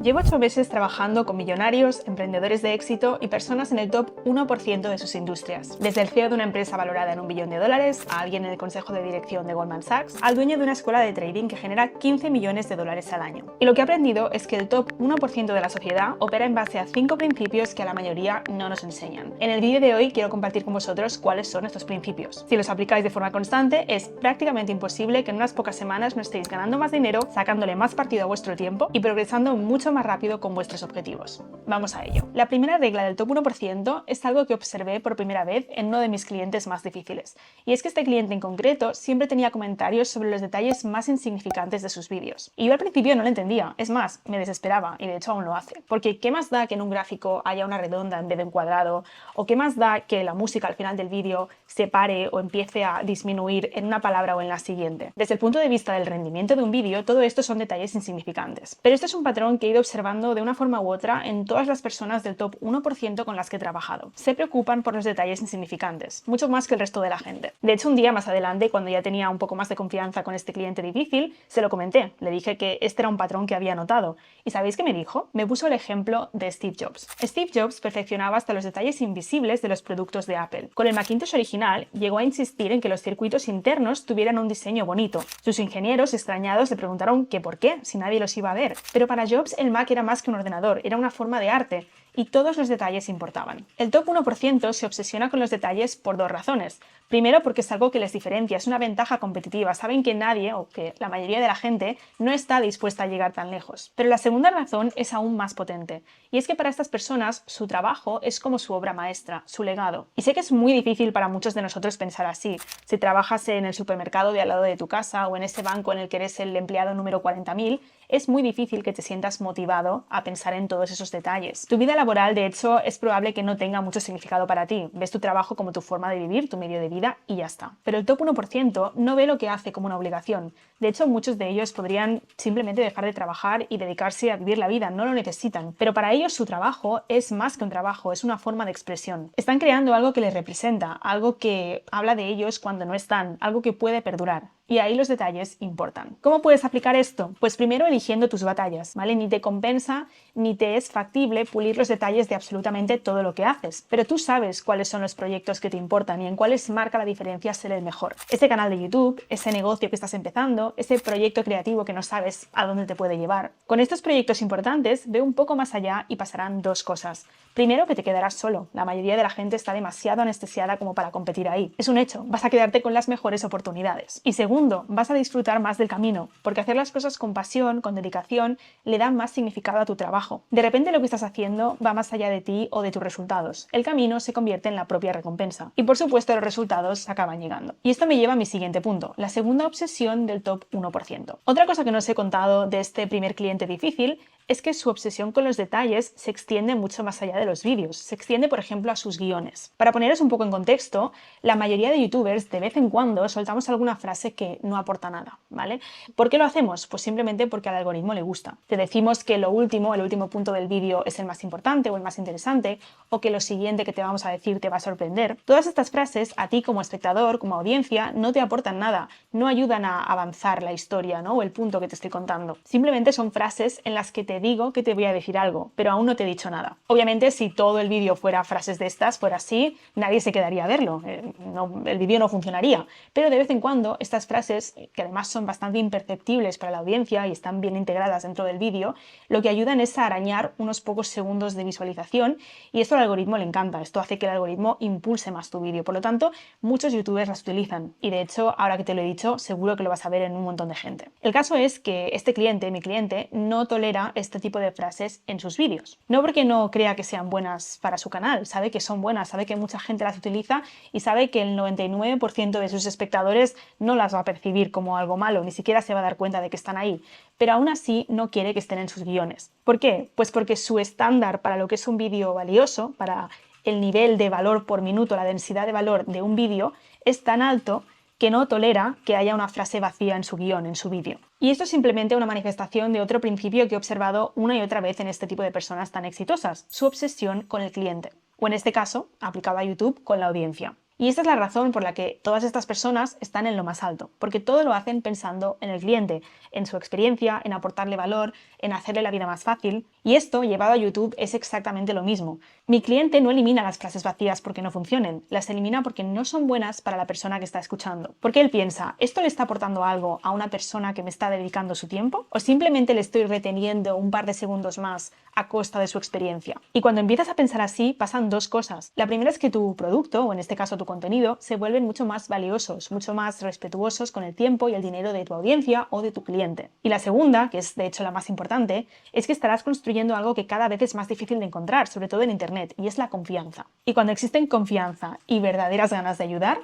Llevo 8 meses trabajando con millonarios, emprendedores de éxito y personas en el top 1% de sus industrias. Desde el CEO de una empresa valorada en $1 billón, a alguien en el consejo de dirección de Goldman Sachs, al dueño de una escuela de trading que genera $15 millones al año. Y lo que he aprendido es que el top 1% de la sociedad opera en base a 5 principios que a la mayoría no nos enseñan. En el vídeo de hoy quiero compartir con vosotros cuáles son estos principios. Si los aplicáis de forma constante, es prácticamente imposible que en unas pocas semanas no estéis ganando más dinero, sacándole más partido a vuestro tiempo y progresando mucho más rápido con vuestros objetivos. Vamos a ello. La primera regla del top 1% es algo que observé por primera vez en uno de mis clientes más difíciles. Y es que este cliente en concreto siempre tenía comentarios sobre los detalles más insignificantes de sus vídeos. Y yo al principio no lo entendía, es más, me desesperaba y de hecho aún lo hace. Porque ¿qué más da que en un gráfico haya una redonda en vez de un cuadrado? ¿O qué más da que la música al final del vídeo se pare o empiece a disminuir en una palabra o en la siguiente? Desde el punto de vista del rendimiento de un vídeo, todo esto son detalles insignificantes. Pero este es un patrón que he ido observando de una forma u otra en todas las personas del top 1% con las que he trabajado. Se preocupan por los detalles insignificantes, mucho más que el resto de la gente. De hecho, un día más adelante, cuando ya tenía un poco más de confianza con este cliente difícil, se lo comenté. Le dije que este era un patrón que había notado. ¿Y sabéis qué me dijo? Me puso el ejemplo de Steve Jobs. Steve Jobs perfeccionaba hasta los detalles invisibles de los productos de Apple. Con el Macintosh original, llegó a insistir en que los circuitos internos tuvieran un diseño bonito. Sus ingenieros, extrañados, le preguntaron que por qué, si nadie los iba a ver. Pero para Jobs, el Mac era más que un ordenador, era una forma de arte, y todos los detalles importaban. El top 1% se obsesiona con los detalles por dos razones. Primero, porque es algo que les diferencia, es una ventaja competitiva. Saben que nadie, o que la mayoría de la gente, no está dispuesta a llegar tan lejos. Pero la segunda razón es aún más potente, y es que para estas personas su trabajo es como su obra maestra, su legado. Y sé que es muy difícil para muchos de nosotros pensar así. Si trabajas en el supermercado de al lado de tu casa o en ese banco en el que eres el empleado número 40.000, es muy difícil que te sientas motivado a pensar en todos esos detalles. Tu vida laboral, de hecho, es probable que no tenga mucho significado para ti. Ves tu trabajo como tu forma de vivir, tu medio de vida y ya está. Pero el top 1% no ve lo que hace como una obligación. De hecho, muchos de ellos podrían simplemente dejar de trabajar y dedicarse a vivir la vida, no lo necesitan. Pero para ellos su trabajo es más que un trabajo, es una forma de expresión. Están creando algo que les representa, algo que habla de ellos cuando no están, algo que puede perdurar. Y ahí los detalles importan. ¿Cómo puedes aplicar esto? Pues primero eligiendo tus batallas, ¿vale? Ni te compensa ni te es factible pulir los detalles de absolutamente todo lo que haces. Pero tú sabes cuáles son los proyectos que te importan y en cuáles marca la diferencia ser el mejor. Ese canal de YouTube, ese negocio que estás empezando, ese proyecto creativo que no sabes a dónde te puede llevar. Con estos proyectos importantes, ve un poco más allá y pasarán dos cosas. Primero, que te quedarás solo. La mayoría de la gente está demasiado anestesiada como para competir ahí. Es un hecho, vas a quedarte con las mejores oportunidades. Y segundo, vas a disfrutar más del camino, porque hacer las cosas con pasión, con dedicación, le da más significado a tu trabajo. De repente lo que estás haciendo va más allá de ti o de tus resultados. El camino se convierte en la propia recompensa. Y por supuesto los resultados acaban llegando. Y esto me lleva a mi siguiente punto, la segunda obsesión del top 1%. Otra cosa que no os he contado de este primer cliente difícil es que su obsesión con los detalles se extiende mucho más allá de los vídeos. Se extiende, por ejemplo, a sus guiones. Para poneros un poco en contexto, la mayoría de youtubers de vez en cuando soltamos alguna frase que no aporta nada, ¿vale? ¿Por qué lo hacemos? Pues simplemente porque al algoritmo le gusta. Te decimos que el último punto del vídeo es el más importante o el más interesante, o que lo siguiente que te vamos a decir te va a sorprender. Todas estas frases, a ti como espectador, como audiencia, no te aportan nada, no ayudan a avanzar la historia, ¿no? O el punto que te estoy contando. Simplemente son frases en las que te digo que te voy a decir algo, pero aún no te he dicho nada. Obviamente, si todo el vídeo fuera frases de estas, fuera así, nadie se quedaría a verlo. El vídeo no funcionaría. Pero de vez en cuando, estas frases, que además son bastante imperceptibles para la audiencia y están bien integradas dentro del vídeo, lo que ayudan es a arañar unos pocos segundos de visualización y esto al algoritmo le encanta. Esto hace que el algoritmo impulse más tu vídeo. Por lo tanto, muchos youtubers las utilizan y de hecho, ahora que te lo he dicho, seguro que lo vas a ver en un montón de gente. El caso es que este cliente, mi cliente, no tolera este tipo de frases en sus vídeos. No porque no crea que sean buenas para su canal, sabe que son buenas, sabe que mucha gente las utiliza y sabe que el 99% de sus espectadores no las va a percibir como algo malo, ni siquiera se va a dar cuenta de que están ahí, pero aún así no quiere que estén en sus guiones. ¿Por qué? Pues porque su estándar para lo que es un vídeo valioso, para el nivel de valor por minuto, la densidad de valor de un vídeo, es tan alto que no tolera que haya una frase vacía en su guión, en su vídeo. Y esto es simplemente una manifestación de otro principio que he observado una y otra vez en este tipo de personas tan exitosas, su obsesión con el cliente, o en este caso, aplicado a YouTube, con la audiencia. Y esta es la razón por la que todas estas personas están en lo más alto, porque todo lo hacen pensando en el cliente, en su experiencia, en aportarle valor, en hacerle la vida más fácil. Y esto, llevado a YouTube, es exactamente lo mismo. Mi cliente no elimina las frases vacías porque no funcionen, las elimina porque no son buenas para la persona que está escuchando. Porque él piensa, ¿esto le está aportando algo a una persona que me está dedicando su tiempo? ¿O simplemente le estoy reteniendo un par de segundos más a costa de su experiencia? Y cuando empiezas a pensar así, pasan dos cosas. La primera es que tu producto, o en este caso tu contenido, se vuelven mucho más valiosos, mucho más respetuosos con el tiempo y el dinero de tu audiencia o de tu cliente. Y la segunda, que es de hecho la más importante, es que estarás construyendo algo que cada vez es más difícil de encontrar, sobre todo en Internet, y es la confianza. Y cuando existen confianza y verdaderas ganas de ayudar,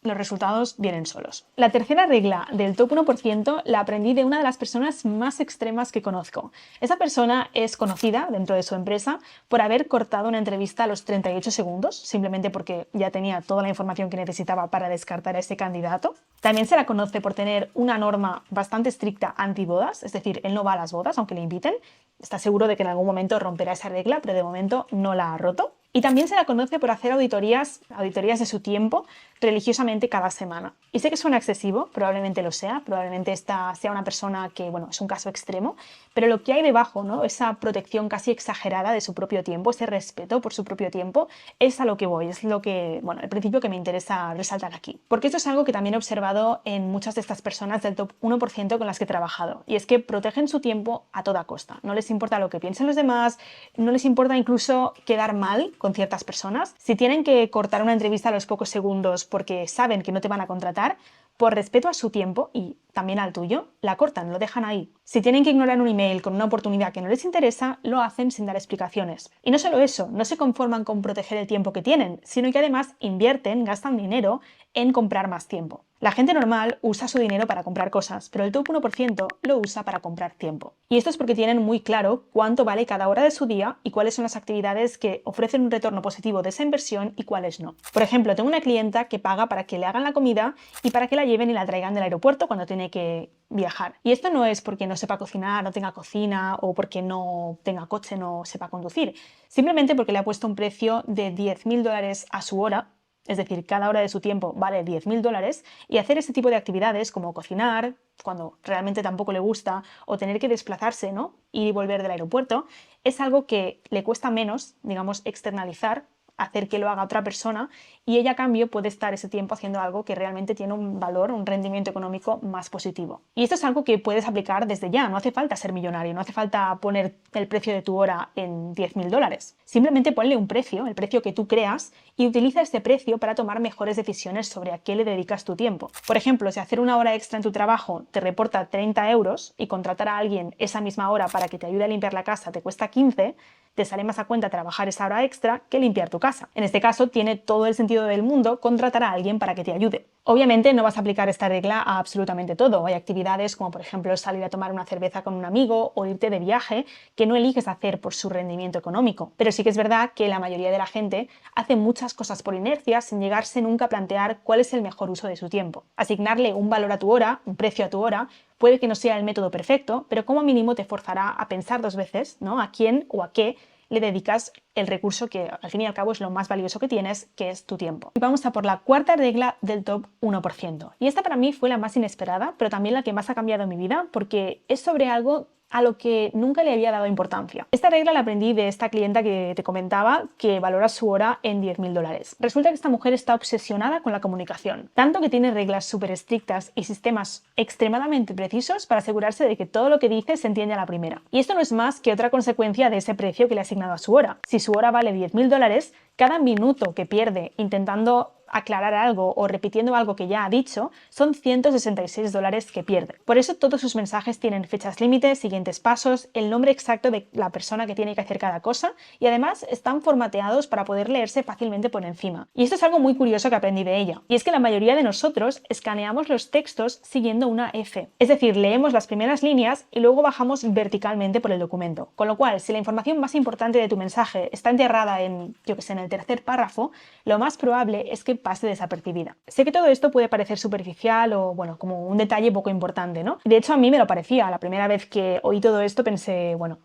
los resultados vienen solos. La tercera regla del top 1% la aprendí de una de las personas más extremas que conozco. Esa persona es conocida dentro de su empresa por haber cortado una entrevista a los 38 segundos, simplemente porque ya tenía toda la información que necesitaba para descartar a ese candidato. También se la conoce por tener una norma bastante estricta anti-bodas, es decir, él no va a las bodas aunque le inviten. Está seguro de que en algún momento romperá esa regla, pero de momento no la ha roto. Y también se la conoce por hacer auditorías de su tiempo religiosamente cada semana. Y sé que suena excesivo, probablemente lo sea, probablemente esta sea una persona que, bueno, es un caso extremo, pero lo que hay debajo, ¿no? Esa protección casi exagerada de su propio tiempo, ese respeto por su propio tiempo, es a lo que voy, es lo que, bueno, el principio que me interesa resaltar aquí. Porque esto es algo que también he observado en muchas de estas personas del top 1% con las que he trabajado, y es que protegen su tiempo a toda costa. No les importa lo que piensen los demás, no les importa incluso quedar mal con ciertas personas. Si tienen que cortar una entrevista a los pocos segundos porque saben que no te van a contratar, por respeto a su tiempo y también al tuyo, la cortan, lo dejan ahí. Si tienen que ignorar un email con una oportunidad que no les interesa, lo hacen sin dar explicaciones. Y no solo eso, no se conforman con proteger el tiempo que tienen, sino que además invierten, gastan dinero en comprar más tiempo. La gente normal usa su dinero para comprar cosas, pero el top 1% lo usa para comprar tiempo. Y esto es porque tienen muy claro cuánto vale cada hora de su día y cuáles son las actividades que ofrecen un retorno positivo de esa inversión y cuáles no. Por ejemplo, tengo una clienta que paga para que le hagan la comida y para que la lleven y la traigan del aeropuerto cuando tiene que viajar. Y esto no es porque no sepa cocinar, no tenga cocina o porque no tenga coche, no sepa conducir. Simplemente porque le ha puesto un precio de $10.000 a su hora. Es decir, cada hora de su tiempo vale $10.000 y hacer ese tipo de actividades como cocinar, cuando realmente tampoco le gusta, o tener que desplazarse, ¿no? Ir y volver del aeropuerto, es algo que le cuesta menos, digamos, externalizar, hacer que lo haga otra persona y ella a cambio puede estar ese tiempo haciendo algo que realmente tiene un valor, un rendimiento económico más positivo. Y esto es algo que puedes aplicar desde ya, no hace falta ser millonario, no hace falta poner el precio de tu hora en $10.000. Simplemente ponle un precio, el precio que tú creas, y utiliza este precio para tomar mejores decisiones sobre a qué le dedicas tu tiempo. Por ejemplo, si hacer una hora extra en tu trabajo te reporta 30 euros y contratar a alguien esa misma hora para que te ayude a limpiar la casa te cuesta 15, te sale más a cuenta trabajar esa hora extra que limpiar tu casa. En este caso, tiene todo el sentido del mundo contratar a alguien para que te ayude. Obviamente no vas a aplicar esta regla a absolutamente todo. Hay actividades como por ejemplo salir a tomar una cerveza con un amigo o irte de viaje que no eliges hacer por su rendimiento económico. Pero sí que es verdad que la mayoría de la gente hace muchas cosas por inercia sin llegarse nunca a plantear cuál es el mejor uso de su tiempo. Asignarle un valor a tu hora, un precio a tu hora, puede que no sea el método perfecto, pero como mínimo te forzará a pensar dos veces, ¿no? A quién o a qué le dedicas el recurso que al fin y al cabo es lo más valioso que tienes, que es tu tiempo. Y vamos a por la cuarta regla del top 1%. Y esta para mí fue la más inesperada, pero también la que más ha cambiado mi vida, porque es sobre algo a lo que nunca le había dado importancia. Esta regla la aprendí de esta clienta que te comentaba, que valora su hora en $10.000. Resulta que esta mujer está obsesionada con la comunicación, tanto que tiene reglas súper estrictas y sistemas extremadamente precisos para asegurarse de que todo lo que dice se entiende a la primera. Y esto no es más que otra consecuencia de ese precio que le ha asignado a su hora. Si su hora vale $10.000, cada minuto que pierde intentando aclarar algo o repitiendo algo que ya ha dicho, son $166 que pierde. Por eso todos sus mensajes tienen fechas límites, siguientes pasos, el nombre exacto de la persona que tiene que hacer cada cosa y además están formateados para poder leerse fácilmente por encima. Y esto es algo muy curioso que aprendí de ella. Y es que la mayoría de nosotros escaneamos los textos siguiendo una F. Es decir, leemos las primeras líneas y luego bajamos verticalmente por el documento. Con lo cual, si la información más importante de tu mensaje está enterrada en, yo que sé, en el tercer párrafo, lo más probable es que pase desapercibida. Sé que todo esto puede parecer superficial o, bueno, como un detalle poco importante, ¿no? De hecho, a mí me lo parecía. La primera vez que oí todo esto pensé, bueno,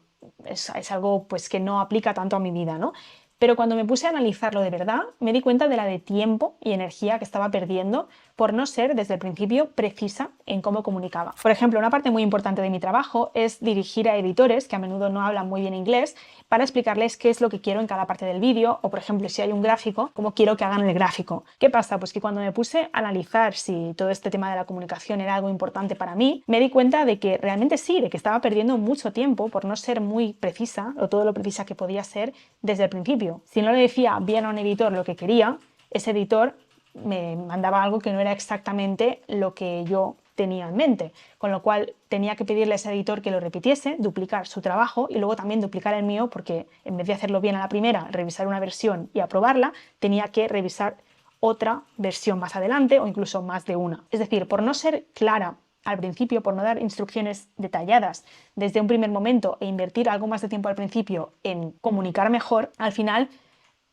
es algo pues que no aplica tanto a mi vida, ¿no? Pero cuando me puse a analizarlo de verdad, me di cuenta de la de tiempo y energía que estaba perdiendo por no ser desde el principio precisa en cómo comunicaba. Por ejemplo, una parte muy importante de mi trabajo es dirigir a editores que a menudo no hablan muy bien inglés para explicarles qué es lo que quiero en cada parte del vídeo o, por ejemplo, si hay un gráfico, cómo quiero que hagan el gráfico. ¿Qué pasa? Pues que cuando me puse a analizar si todo este tema de la comunicación era algo importante para mí, me di cuenta de que realmente sí, de que estaba perdiendo mucho tiempo por no ser muy precisa o todo lo precisa que podía ser desde el principio. Si no le decía bien a un editor lo que quería, ese editor me mandaba algo que no era exactamente lo que yo tenía en mente, con lo cual tenía que pedirle a ese editor que lo repitiese, duplicar su trabajo y luego también duplicar el mío, porque en vez de hacerlo bien a la primera, revisar una versión y aprobarla, tenía que revisar otra versión más adelante o incluso más de una. Es decir, por no ser clara al principio, por no dar instrucciones detalladas desde un primer momento e invertir algo más de tiempo al principio en comunicar mejor, al final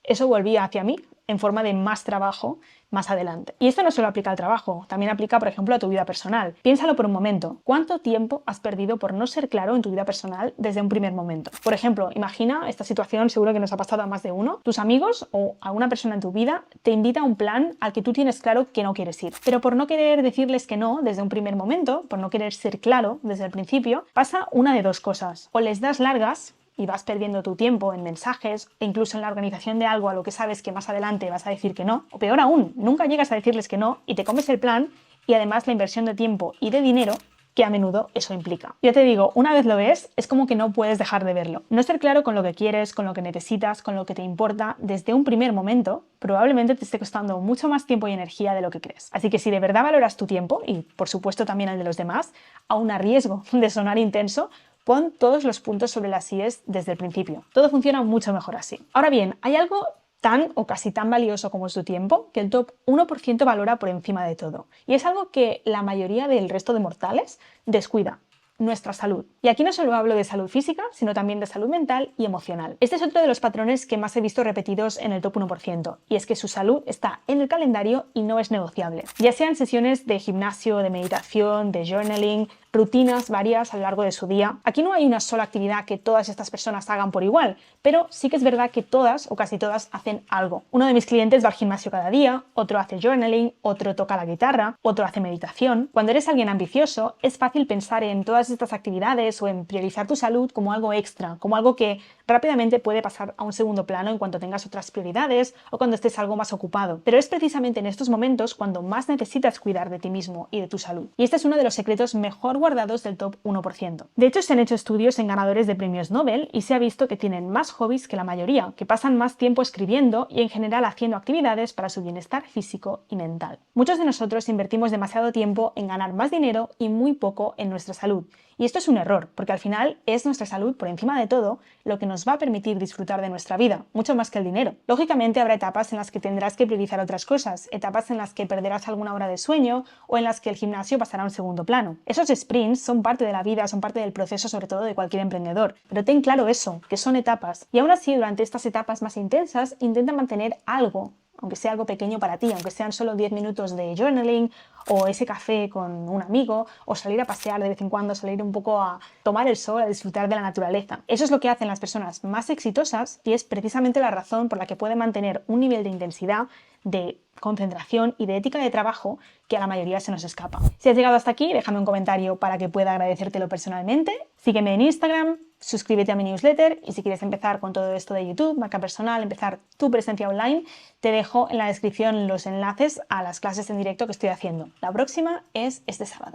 eso volvía hacia mí en forma de más trabajo más adelante. Y esto no solo aplica al trabajo, también aplica, por ejemplo, a tu vida personal. Piénsalo por un momento. ¿Cuánto tiempo has perdido por no ser claro en tu vida personal desde un primer momento? Por ejemplo, imagina esta situación, seguro que nos ha pasado a más de uno. Tus amigos o alguna persona en tu vida te invita a un plan al que tú tienes claro que no quieres ir. Pero por no querer decirles que no desde un primer momento, por no querer ser claro desde el principio, pasa una de dos cosas. O les das largas y vas perdiendo tu tiempo en mensajes e incluso en la organización de algo a lo que sabes que más adelante vas a decir que no, o peor aún, nunca llegas a decirles que no y te comes el plan y además la inversión de tiempo y de dinero que a menudo eso implica. Ya te digo, una vez lo ves, es como que no puedes dejar de verlo. No ser claro con lo que quieres, con lo que necesitas, con lo que te importa desde un primer momento, probablemente te esté costando mucho más tiempo y energía de lo que crees. Así que si de verdad valoras tu tiempo, y por supuesto también el de los demás, aun a riesgo de sonar intenso, pon todos los puntos sobre las íes desde el principio. Todo funciona mucho mejor así. Ahora bien, hay algo tan o casi tan valioso como es tu tiempo que el top 1% valora por encima de todo. Y es algo que la mayoría del resto de mortales descuida. Nuestra salud. Y aquí no solo hablo de salud física, sino también de salud mental y emocional. Este es otro de los patrones que más he visto repetidos en el top 1%, y es que su salud está en el calendario y no es negociable. Ya sean sesiones de gimnasio, de meditación, de journaling, rutinas varias a lo largo de su día. Aquí no hay una sola actividad que todas estas personas hagan por igual, pero sí que es verdad que todas o casi todas hacen algo. Uno de mis clientes va al gimnasio cada día, otro hace journaling, otro toca la guitarra, otro hace meditación. Cuando eres alguien ambicioso, es fácil pensar en todas estas actividades o en priorizar tu salud como algo extra, como algo que rápidamente puede pasar a un segundo plano en cuanto tengas otras prioridades o cuando estés algo más ocupado. Pero es precisamente en estos momentos cuando más necesitas cuidar de ti mismo y de tu salud. Y este es uno de los secretos mejor guardados del top 1%. De hecho, se han hecho estudios en ganadores de premios Nobel y se ha visto que tienen más hobbies que la mayoría, que pasan más tiempo escribiendo y en general haciendo actividades para su bienestar físico y mental. Muchos de nosotros invertimos demasiado tiempo en ganar más dinero y muy poco en nuestra salud. Y esto es un error, porque al final es nuestra salud por encima de todo lo que nos va a permitir disfrutar de nuestra vida, mucho más que el dinero. Lógicamente habrá etapas en las que tendrás que priorizar otras cosas, etapas en las que perderás alguna hora de sueño o en las que el gimnasio pasará a un segundo plano. Esos sprints son parte de la vida, son parte del proceso sobre todo de cualquier emprendedor, pero ten claro eso, que son etapas. Y aún así, durante estas etapas más intensas, intenta mantener algo, aunque sea algo pequeño para ti, aunque sean solo 10 minutos de journaling o ese café con un amigo o salir a pasear de vez en cuando, salir un poco a tomar el sol, a disfrutar de la naturaleza. Eso es lo que hacen las personas más exitosas y es precisamente la razón por la que pueden mantener un nivel de intensidad, de concentración y de ética de trabajo que a la mayoría se nos escapa. Si has llegado hasta aquí, déjame un comentario para que pueda agradecértelo personalmente. Sígueme en Instagram, suscríbete a mi newsletter y si quieres empezar con todo esto de YouTube, marca personal, empezar tu presencia online, te dejo en la descripción los enlaces a las clases en directo que estoy haciendo. La próxima es este sábado.